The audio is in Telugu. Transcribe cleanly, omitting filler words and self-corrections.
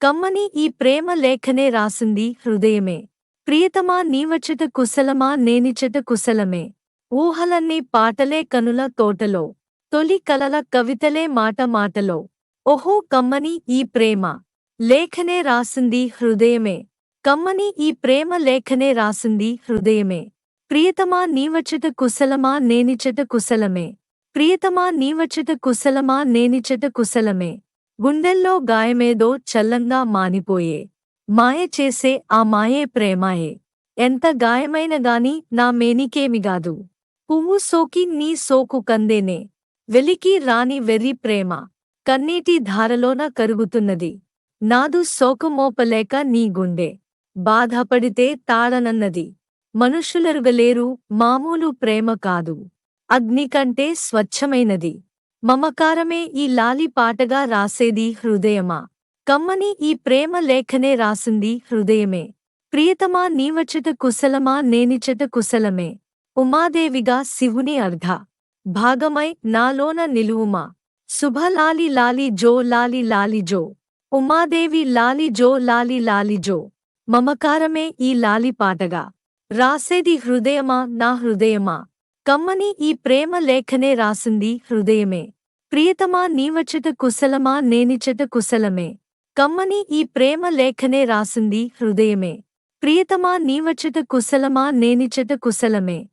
కమ్మని ఈ ప్రేమ లేఖనే రాసింది హృదయమే. ప్రియతమా నీవచ్చట కుశలమా నేనిచ్చట కుశలమే. ఊహలన్నీ పాటలే కనుల తోటలో. తొలి కలల కవితలే మాట మాటలో. ఓహో కమ్మని ఈ ప్రేమ లేఖనే రాసింది హృదయమే. కమ్మని ఈ ప్రేమ లేఖనే రాసింది హృదయమే. ప్రియతమా నీవచ్చట కుశలమా నేనిచ్చట కుశలమే. ప్రియతమా నీవచ్చట కుశలమా నేనిచ్చట కుశలమే. గుండెల్లో గాయమేదో చల్లంగా మానిపోయే. మాయ చేసే ఆ మాయే ప్రేమాయే. ఎంత గాయమైనగాని నా మేనికేమిగాదు. పువ్వు సోకి నీ సోకు కందేనే. వెలికి రాని వెర్రి ప్రేమ కన్నీటి ధారలోన కరుగుతున్నది. నాదు సోకమోపలేక నీ గుండె బాధపడితే తాళనన్నది. మనుషులెరుగలేరు మామూలు ప్రేమ కాదు. అగ్ని కంటే స్వచ్ఛమైనది. మమకారమే ఈ లాలి పాటగా రాసేది హృదయమా. కమ్మని ఈ ప్రేమ లేఖనే రాసింది హృదయమే. ప్రియతమా నీవచ్చట కుశలమా నేనిచ్చట కుశలమే. ఉమాదేవిగా శివుని అర్ధ భాగమై నాలోన నిలువుమా. శుభ లాలి లాలి జో లాలి లాలి జో. ఉమాదేవి లాలి జో లాలి లాలి జో. మమకారమే ఈ లాలి పాటగా రాసేది హృదయమా నా హృదయమా. కమ్మని ఈ ప్రేమ లేఖనే రాసింది హృదయమే. ప్రియతమా నీవచ్చట కుశలమా నేనిచ్చట కుశలమే. కమ్మని ఈ ప్రేమ లేఖనే రాసింది హృదయమే. ప్రియతమా నీవచ్చట కుశలమా నేనిచ్చట కుశలమే.